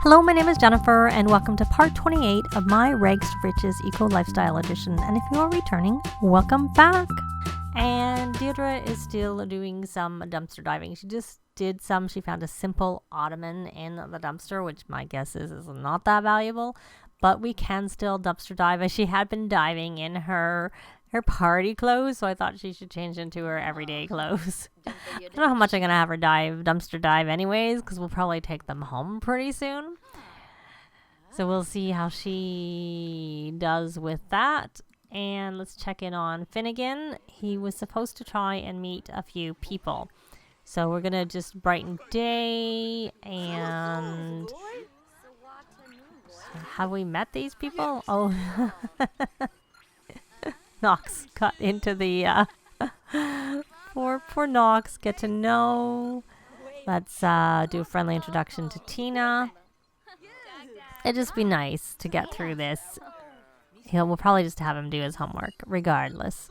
Hello, my name is Jennifer, and welcome to part 28 of my Rags to Riches Eco Lifestyle Edition. And if you are returning, welcome back. And Deirdre is still doing some dumpster diving. She just did some. She found a simple ottoman in the dumpster, which my guess is not that valuable, but we can still dumpster dive, as she had been diving in her party clothes, so I thought she should change into her everyday clothes. I don't know how much I'm going to have her dumpster dive anyways, because we'll probably take them home pretty soon. So we'll see how she does with that. And let's check in on Finnegan. He was supposed to try and meet a few people. So we're going to just brighten day. And have we met these people? Oh, Knox got into the poor Knox. Get to know. Let's do a friendly introduction to Tina. It'd just be nice to get through this. We'll probably just have him do his homework regardless.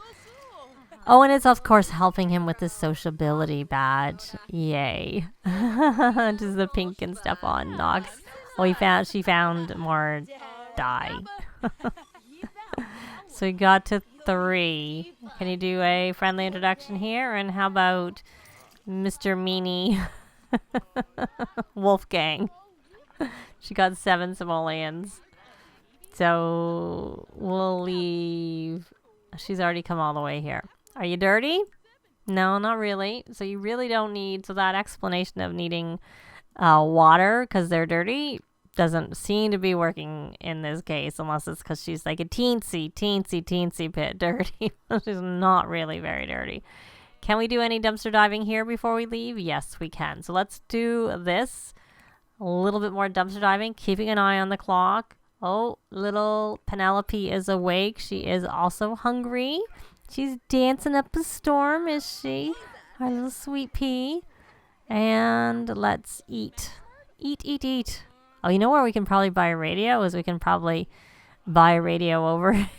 Oh, and it's of course helping him with his sociability badge. Yay. Just the pink and stuff on Knox. Oh, she found more dye. So we got to 3. Can you do a friendly introduction here? And how about Mr. Meanie Wolfgang? She got 7 simoleons. So we'll leave. She's already come all the way here. Are you dirty? No, not really. So you really don't need. So that explanation of needing water because they're dirty doesn't seem to be working in this case, unless it's because she's like a teensy bit dirty. She's not really very dirty. Can we do any dumpster diving here before we leave? Yes, we can. So let's do this. A little bit more dumpster diving, keeping an eye on the clock. Oh, little Penelope is awake. She is also hungry. She's dancing up a storm, is she? Our little sweet pea. And let's eat. Eat. Oh, you know where we can probably buy a radio? Is we can probably buy a radio over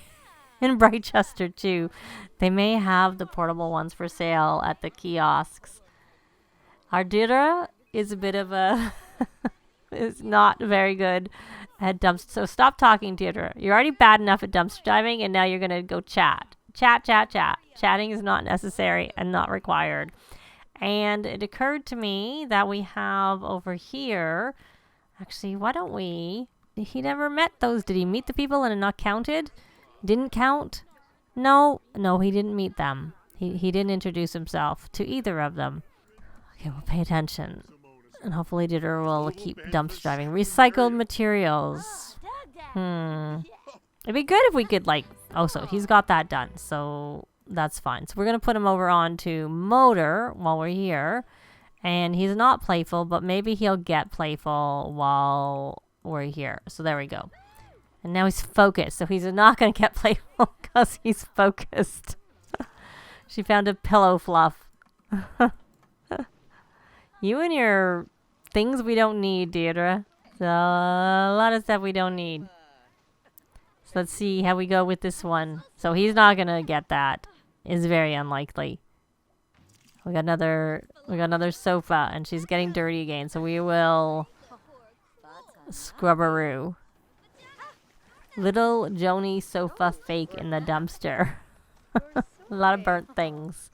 in Brightchester too. They may have the portable ones for sale at the kiosks. Our Deirdre is a bit of a... is not very good at dumpster. So stop talking, Deirdre. You're already bad enough at dumpster diving, and now you're going to go chat. Chat. Chatting is not necessary and not required. And it occurred to me that we have over here... Actually, why don't we... He never met those. Did he meet the people and it not counted? Didn't count? No, he didn't meet them. He didn't introduce himself to either of them. Okay, we'll pay attention. And hopefully Dieter will keep dumpster diving. Recycled materials. It'd be good if we could so he's got that done. So that's fine. So we're going to put him over onto motor while we're here. And he's not playful, but maybe he'll get playful while we're here. So there we go. And now he's focused. So he's not going to get playful because he's focused. She found a pillow fluff. You and your things we don't need, Deirdre. So a lot of stuff we don't need. So let's see how we go with this one. So he's not going to get that. It's very unlikely. We got another sofa, and she's getting dirty again. So we will scrubberoo. Little Joni sofa fake in the dumpster. A lot of burnt things.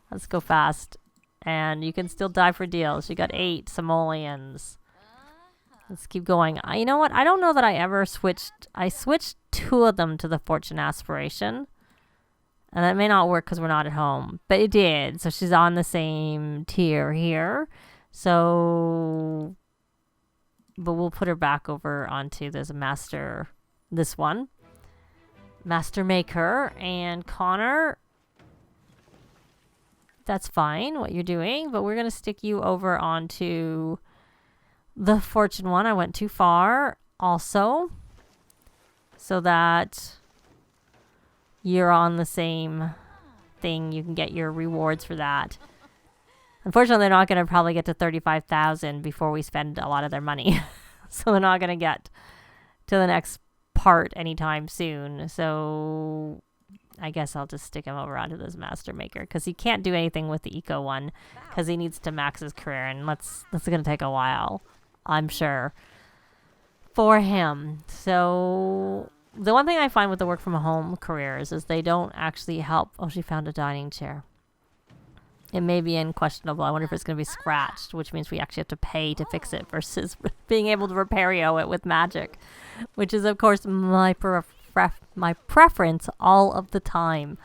Let's go fast. And you can still die for deals. She got 8 simoleons. Let's keep going. You know what? I don't know that I ever switched. I switched 2 of them to the Fortune Aspiration. And that may not work because we're not at home. But it did. So she's on the same tier here. So... But we'll put her back over onto this master... This one. Master Maker. And Conor... That's fine, what you're doing. But we're going to stick you over onto the Fortune one. I went too far also. So that... You're on the same thing. You can get your rewards for that. Unfortunately, they're not going to probably get to 35,000 before we spend a lot of their money. So they're not going to get to the next part anytime soon. So I guess I'll just stick him over onto this Master Maker because he can't do anything with the Eco one because he needs to max his career. And that's going to take a while, I'm sure. for him. So the one thing I find with the work from home careers is they don't actually help. Oh, she found a dining chair. It may be questionable. I wonder if it's going to be scratched, which means we actually have to pay to fix it versus being able to repair-yo it with magic, which is, of course, my preference all of the time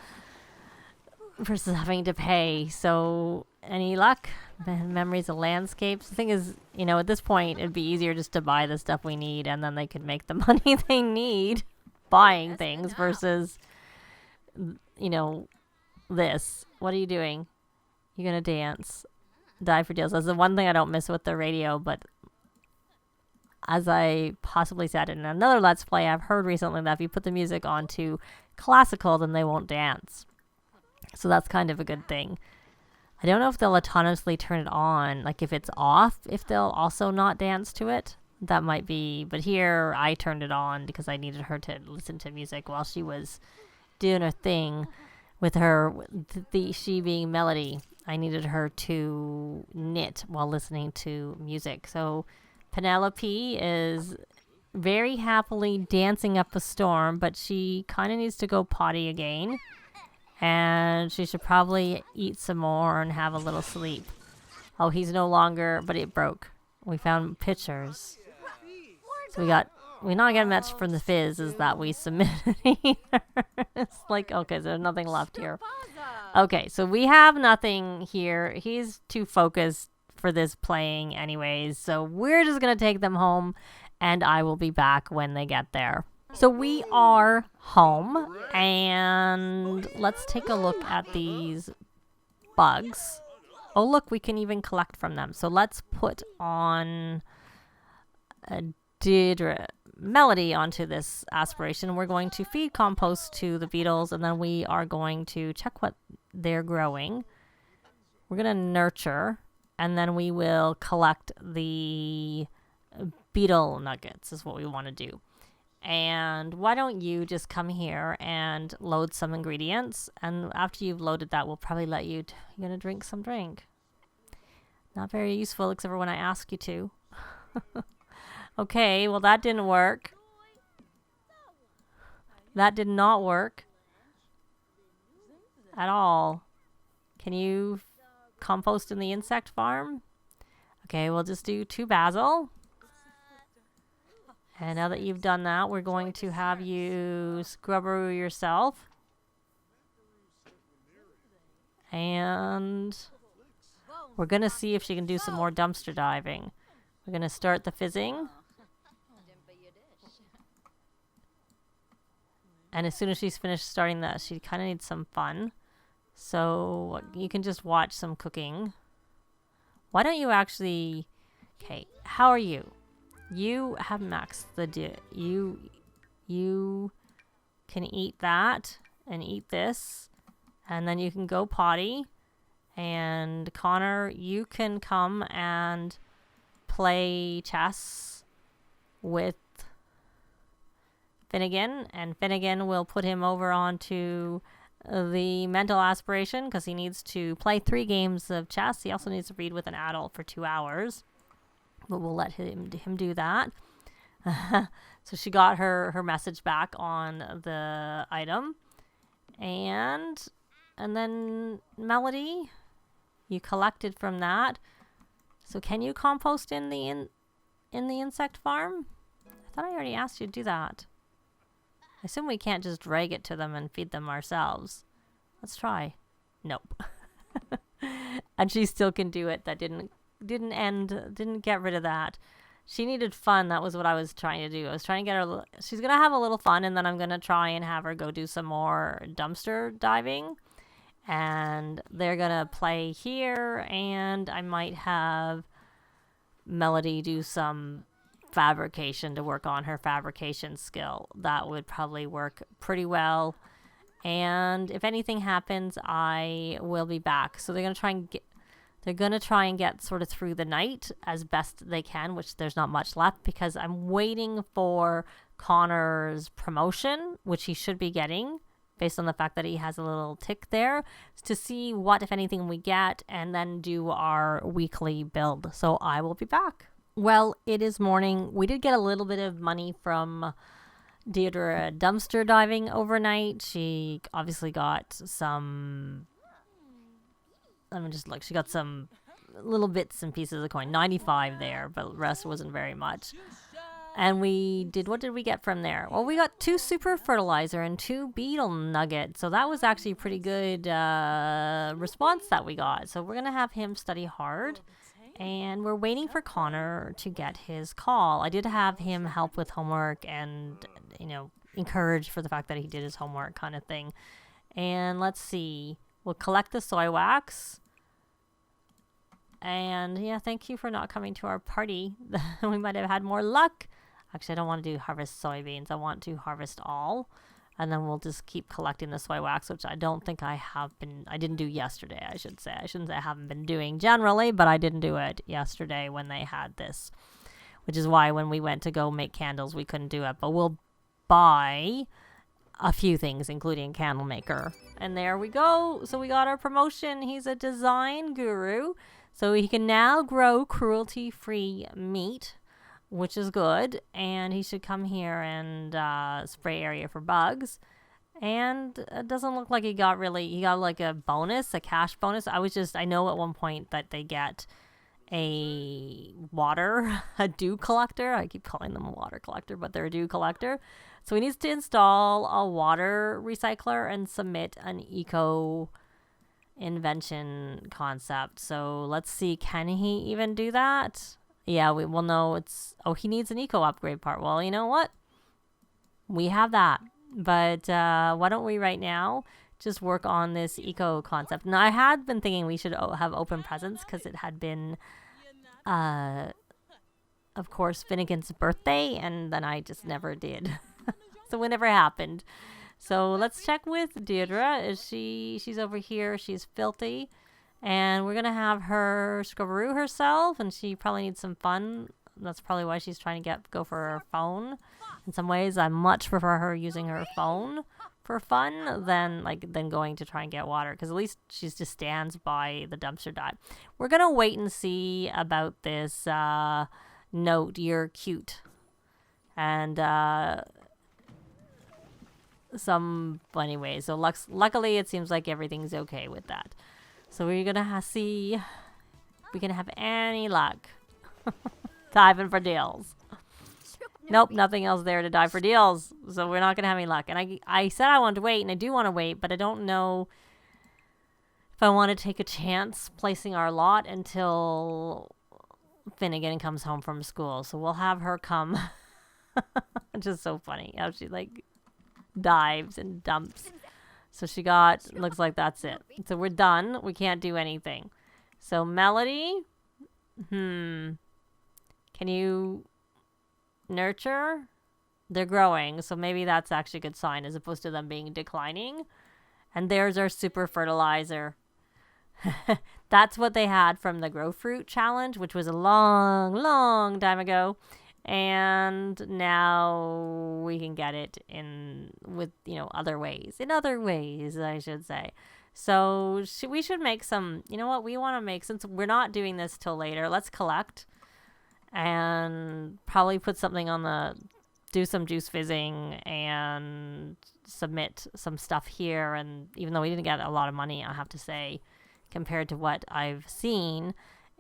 versus having to pay. So, any luck? Memories of landscapes. The thing is, you know, at this point, it'd be easier just to buy the stuff we need, and then they could make the money they need buying things versus, you know, this. What are you doing? You're going to dance. Die for deals. That's the one thing I don't miss with the radio, but as I possibly said in another Let's Play, I've heard recently that if you put the music onto classical, then they won't dance. So that's kind of a good thing. I don't know if they'll autonomously turn it on, like if it's off, if they'll also not dance to it. That might be, but here I turned it on because I needed her to listen to music while she was doing her thing with her, she being Melody. I needed her to knit while listening to music. So Penelope is very happily dancing up a storm, but she kind of needs to go potty again. And she should probably eat some more and have a little sleep. Oh, he's no longer, but it broke. We found pictures. So we not get much from the fizz is that we submitted either. It's like, okay, there's nothing left here. Okay, so we have nothing here. He's too focused for this playing anyways. So we're just going to take them home and I will be back when they get there. So we are home and let's take a look at these bugs. Oh, look, we can even collect from them. So let's put on a Melody onto this aspiration. We're going to feed compost to the beetles and then we are going to check what they're growing. We're going to nurture and then we will collect the beetle nuggets is what we want to do. And why don't you just come here and load some ingredients, and after you've loaded that we'll probably let you you're gonna drink some drink. Not very useful except for when I ask you to. Okay, well that didn't work. That did not work at all. Can you compost in the insect farm? Okay, we'll just do 2 basil. And now that you've done that, we're going to have you scrubber yourself. And we're going to see if she can do some more dumpster diving. We're going to start the fizzing. And as soon as she's finished starting that, she kind of needs some fun. So you can just watch some cooking. Why don't you actually... Okay, how are you? You have maxed the you can eat that and eat this, and then you can go potty. And Connor, you can come and play chess with Finnegan, and Finnegan will put him over onto the mental aspiration because he needs to play 3 games of chess. He also needs to read with an adult for 2 hours. But we'll let him do that. So she got her message back on the item. And then Melody, you collected from that. So can you compost in the insect farm? I thought I already asked you to do that. I assume we can't just drag it to them and feed them ourselves. Let's try. Nope. And she still can do it. That didn't get rid of that. She needed fun. That was what I was trying to do. I was trying to get her, she's going to have a little fun, and then I'm going to try and have her go do some more dumpster diving. And they're going to play here, and I might have Melody do some fabrication to work on her fabrication skill. That would probably work pretty well. And if anything happens, I will be back. So they're going to try and get sort of through the night as best they can, which there's not much left because I'm waiting for Connor's promotion, which he should be getting based on the fact that he has a little tick there, to see what, if anything, we get and then do our weekly build. So I will be back. Well, it is morning. We did get a little bit of money from Deirdre dumpster diving overnight. She obviously got some. Let me just look. She got some little bits and pieces of coin. 95 there, but the rest wasn't very much. And we did, what did we get from there? Well, we got 2 super fertilizer and 2 beetle nuggets. So that was actually a pretty good response that we got. So we're going to have him study hard. And we're waiting for Conor to get his call. I did have him help with homework and, you know, encourage for the fact that he did his homework kind of thing. And let's see. We'll collect the soy wax. And yeah, thank you for not coming to our party. We might have had more luck. Actually, I don't want to do harvest soybeans. I want to harvest all. And then we'll just keep collecting the soy wax, which I don't think I didn't do yesterday, I should say. I shouldn't say I haven't been doing generally, but I didn't do it yesterday when they had this. Which is why when we went to go make candles, we couldn't do it. But we'll buy a few things, including a candle maker. And there we go. So we got our promotion. He's a design guru. So he can now grow cruelty-free meat, which is good. And he should come here and spray area for bugs. And it doesn't look like he got like a bonus, a cash bonus. I know at one point that they get a dew collector. I keep calling them a water collector, but they're a dew collector. So he needs to install a water recycler and submit an eco invention concept. So let's see, can he even do that? Yeah, we will know he needs an eco upgrade part. Well, you know what? We have that. But why don't we right now just work on this eco concept? Now, I had been thinking we should have open presents because it had been, of course, Finnegan's birthday, and then I just never did. So it never happened. So let's check with Deirdre. She's over here. She's filthy. And we're going to have her scrubberoo herself, and she probably needs some fun. That's probably why she's trying to go for her phone. In some ways, I much prefer her using her phone for fun than going to try and get water, because at least she just stands by the dumpster dive. We're going to wait and see about this note, "You're cute." And anyway, so luckily it seems like everything's okay with that. So we're going to see if we can have any luck diving for deals. Nope, nothing else there to dive for deals. So we're not going to have any luck. And I said I wanted to wait, and I do want to wait, but I don't know if I want to take a chance placing our lot until Finnegan comes home from school. So we'll have her come. It's just so funny how she dives and dumps. So looks like that's it. So we're done. We can't do anything. So Melody, can you nurture? They're growing, so maybe that's actually a good sign as opposed to them being declining. And there's our super fertilizer. That's what they had from the Grow Fruit Challenge, which was a long, long time ago. And now we can get it in other ways. In other ways, I should say. So we should make some, you know what we want to make, since we're not doing this till later, let's collect and probably put something do some juice fizzing and submit some stuff here. And even though we didn't get a lot of money, I have to say, compared to what I've seen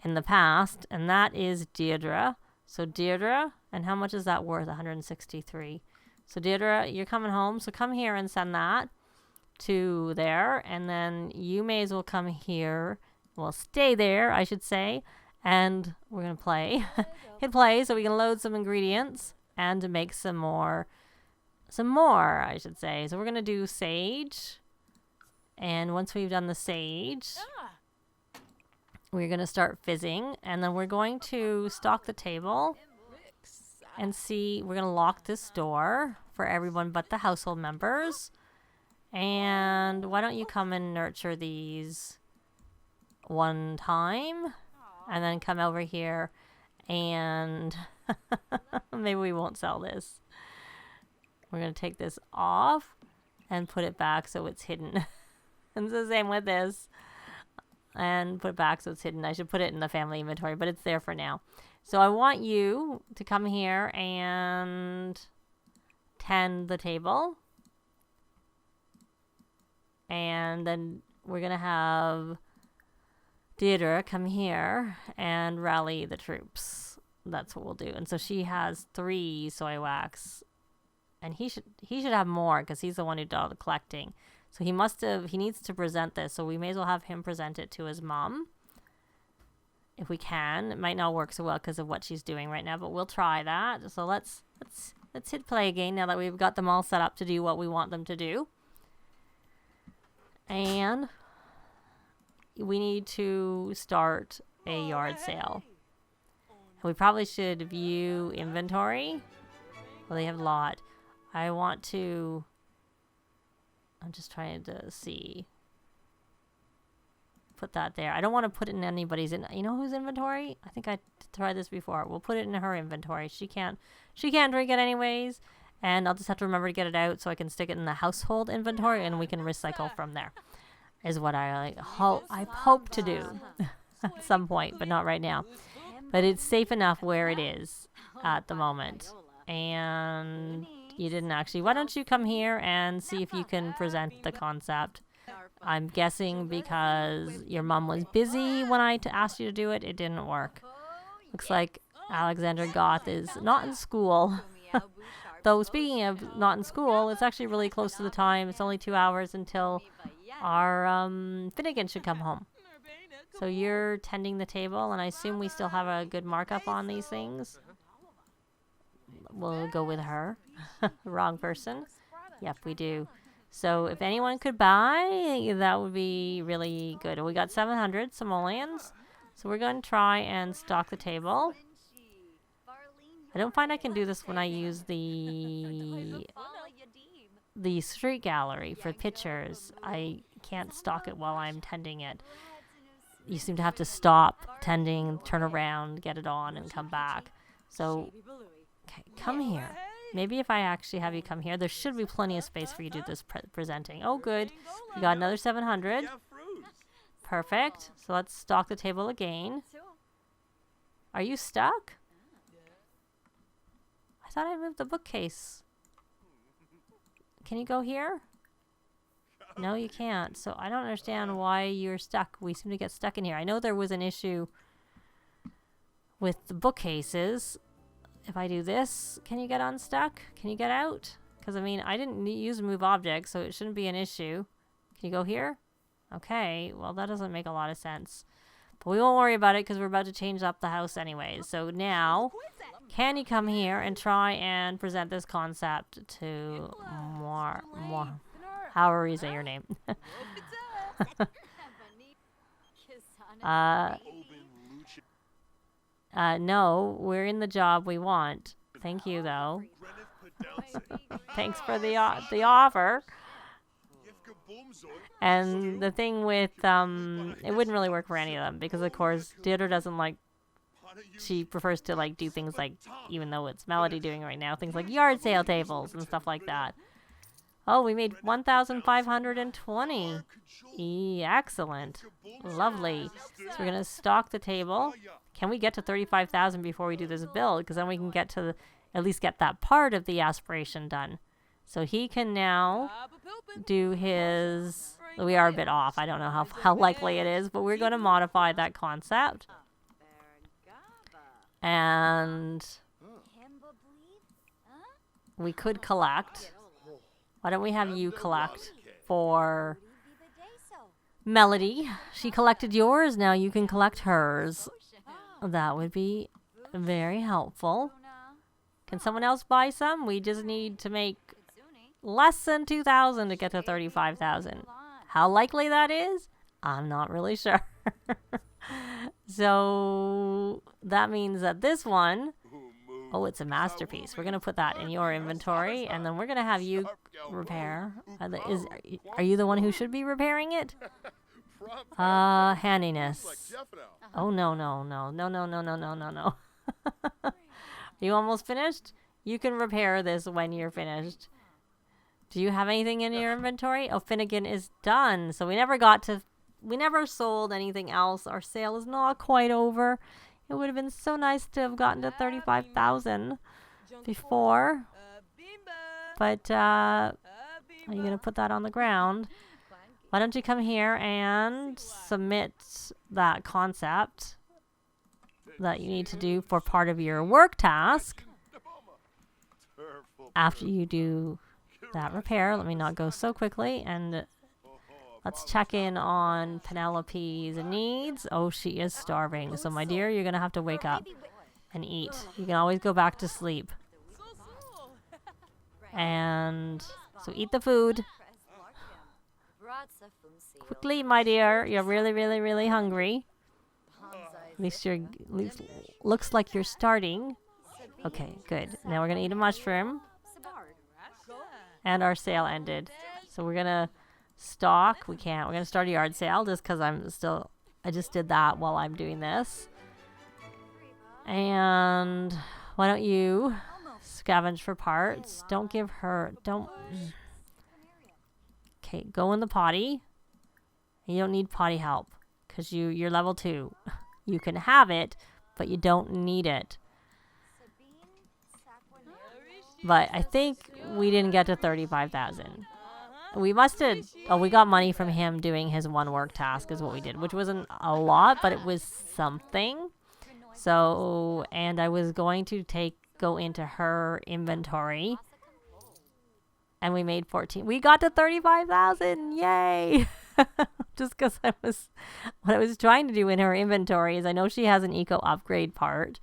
in the past, and that is Deirdre. So Deirdre, and how much is that worth? 163. So Deirdre, you're coming home. So come here and send that to there. And then you may as well come here. Well, stay there, I should say. And we're going to play. Hit play so we can load some ingredients and make some more, I should say. So we're going to do sage. And once we've done the sage, we're going to start fizzing, and then we're going to stock the table and see. We're going to lock this door for everyone but the household members. And why don't you come and nurture these one time, and then come over here, and maybe we won't sell this. We're going to take this off and put it back so it's hidden. And it's the same with this. And put it back so it's hidden. I should put it in the family inventory, but it's there for now. So I want you to come here and tend the table. And then we're going to have Deirdre come here and rally the troops. That's what we'll do. And so she has 3 soy wax. And he should have more because he's the one who did all the collecting. So he needs to present this. So we may as well have him present it to his mom. If we can. It might not work so well because of what she's doing right now, but we'll try that. So let's hit play again now that we've got them all set up to do what we want them to do. And we need to start a yard sale. We probably should view inventory. Well, they have a lot. I'm just trying to see. Put that there. I don't want to put it in anybody's you know whose inventory? I think I tried this before. We'll put it in her inventory. She can't drink it anyways, and I'll just have to remember to get it out so I can stick it in the household inventory and we can recycle from there. Is what I hope to do at some point, but not right now. But it's safe enough where it is at the moment. And you didn't actually. Why don't you come here and see if you can present the concept? I'm guessing because your mom was busy when I asked you to do it, it didn't work. Looks like Alexander Goth is not in school. Though speaking of not in school, it's actually really close to the time. It's only 2 hours until our Finnegan should come home. So you're tending the table, and I assume we still have a good markup on these things. We'll go with her. Wrong person. Yep, we do. So if anyone could buy, that would be really good. We got 700 simoleons. So we're going to try and stock the table. I don't find I can do this when I use the street gallery for pictures. I can't stock it while I'm tending it. You seem to have to stop tending, turn around, get it on, and come back. So, okay, come here. Maybe if I actually have you come here, there should be plenty of space for you to do this presenting. Oh, good. We got another 700. Perfect. So let's stock the table again. Are you stuck? I thought I moved the bookcase. Can you go here? No, you can't. So I don't understand why you're stuck. We seem to get stuck in here. I know there was an issue with the bookcases. If I do this, can you get unstuck? Can you get out? Because, I mean, I didn't use move object, so it shouldn't be an issue. Can you go here? Okay, well, that doesn't make a lot of sense. But we won't worry about it because we're about to change up the house anyways. So now, can you come here and try and present this concept to more however you say your name. No, we're in the job we want. Thank you, though. Thanks for the offer. And the thing with, it wouldn't really work for any of them because, of course, Deirdre doesn't like, she prefers to, like, do things like, even though it's Melody doing right now, things like yard sale tables and stuff like that. Oh, we made 1,520. Excellent. Lovely. So we're going to stock the table. Can we get to 35,000 before we do this build? Because then we can get to at least get that part of the aspiration done. So he can now do his... We are a bit off. I don't know how likely it is, but we're going to modify that concept. And we could collect. Why don't we have you collect for Melody? She collected yours. Now you can collect hers. That would be very helpful. Can someone else buy some? We just need to make less than 2,000 to get to 35,000. How likely that is? I'm not really sure. So that means that this one, oh, it's a masterpiece. We're going to put that in your inventory, and then we're going to have you repair. Are you the one who should be repairing it? Handiness. Oh, no. Are you almost finished? You can repair this when you're finished. Do you have anything in your inventory? Oh, Finnegan is done. So we never sold anything else. Our sale is not quite over. It would have been so nice to have gotten to 35,000 before. But are you going to put that on the ground? Why don't you come here and submit that concept that you need to do for part of your work task. After you do that repair, let me not go so quickly, and let's check in on Penelope's needs. Oh, she is starving. So, my dear, you're going to have to wake up and eat. You can always go back to sleep. And so eat the food. Quickly, my dear. You're really, really, really hungry. At least looks like you're starting. Okay, good. Now we're going to eat a mushroom. And our sale ended. So we're going to stock. We can't. We're going to start a yard sale just because I just did that while I'm doing this. And why don't you scavenge for parts? Don't give her, okay, go in the potty. You don't need potty help because you're level 2. You can have it, but you don't need it. But I think we didn't get to 35,000. We must have, we got money from him doing his one work task is what we did, which wasn't a lot, but it was something. So, and I was going to go into her inventory, and we made 14. We got to 35,000. Yay. Just because what I was trying to do in her inventory is I know she has an eco upgrade part,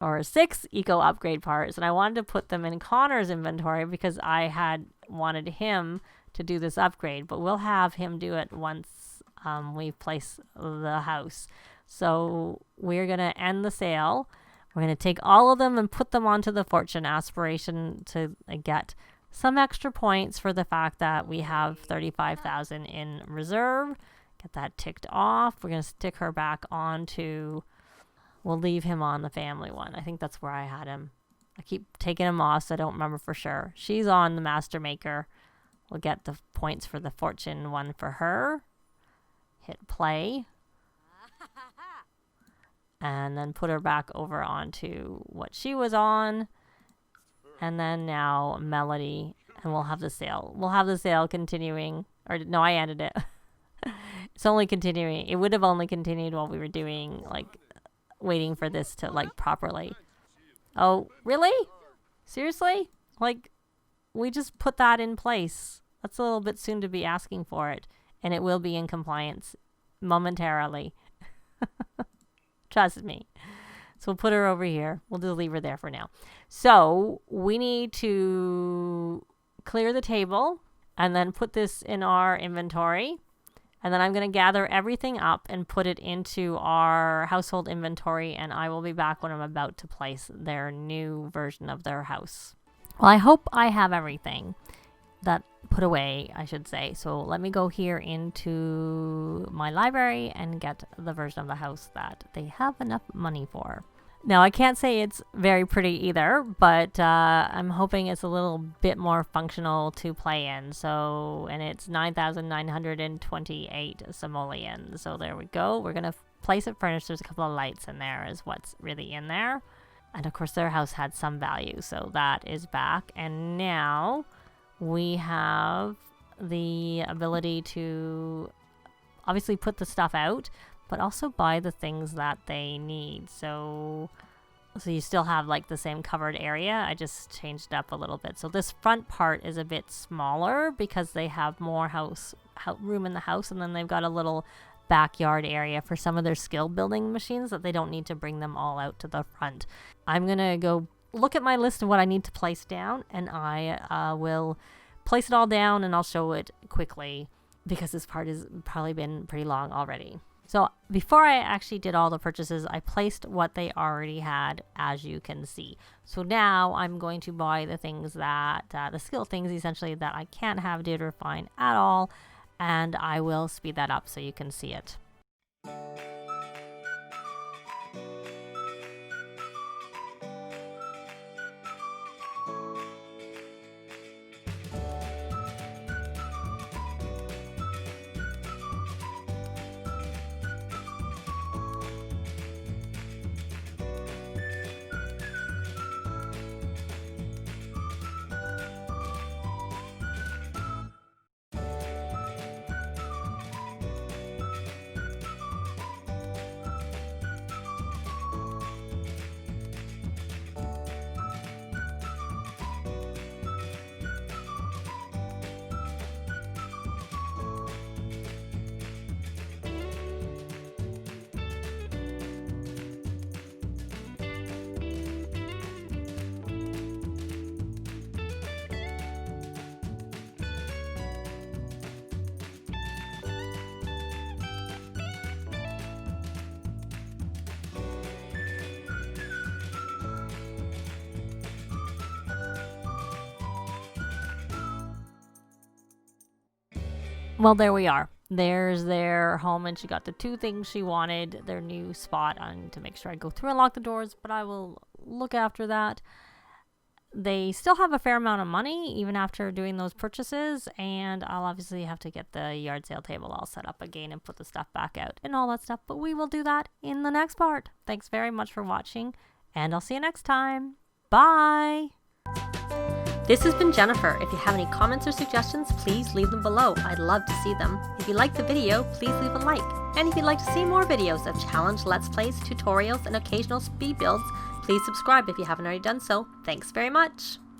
or 6 eco upgrade parts, and I wanted to put them in Conor's inventory because I had wanted him to do this upgrade, but we'll have him do it once we place the house. So we're going to end the sale. We're going to take all of them and put them onto the fortune aspiration to get some extra points for the fact that we have 35,000 in reserve. Get that ticked off. We're going to stick her back onto, we'll leave him on the family one. I think that's where I had him. I keep taking him off, so I don't remember for sure. She's on the master maker. We'll get the points for the fortune one for her. Hit play. And then put her back over onto what she was on. And then now Melody, and we'll have the sale. We'll have the sale continuing. Or no, I ended it. It's only continuing. It would have only continued while we were doing, waiting for this to, properly. Oh, really? Seriously? We just put that in place. That's a little bit soon to be asking for it. And it will be in compliance momentarily. Trust me. So we'll put her over here. We'll just leave her there for now. So we need to clear the table and then put this in our inventory. And then I'm going to gather everything up and put it into our household inventory. And I will be back when I'm about to place their new version of their house. Well, I hope I have everything that put away, I should say. So let me go here into my library and get the version of the house that they have enough money for. Now, I can't say it's very pretty either, but I'm hoping it's a little bit more functional to play in. So, and it's 9,928 simoleons. So there we go. We're going to place it furnished. There's a couple of lights in there is what's really in there. And of course, their house had some value. So that is back. And now we have the ability to obviously put the stuff out, but also buy the things that they need. So you still have the same covered area. I just changed it up a little bit. So this front part is a bit smaller because they have more room in the house, and then they've got a little backyard area for some of their skill building machines that they don't need to bring them all out to the front. I'm gonna go look at my list of what I need to place down, and I will place it all down, and I'll show it quickly because this part has probably been pretty long already. So before I actually did all the purchases, I placed what they already had, as you can see. So now I'm going to buy the things that, the skill things essentially that I can't have did refine at all, and I will speed that up so you can see it. Well, there we are. There's their home, and she got the 2 things she wanted, their new spot. I need to make sure I go through and lock the doors, but I will look after that. They still have a fair amount of money, even after doing those purchases, and I'll obviously have to get the yard sale table all set up again and put the stuff back out and all that stuff, but we will do that in the next part. Thanks very much for watching, and I'll see you next time. Bye! This has been Jennifer. If you have any comments or suggestions, please leave them below. I'd love to see them. If you liked the video, please leave a like. And if you'd like to see more videos of challenge, let's plays, tutorials, and occasional speed builds, please subscribe if you haven't already done so. Thanks very much.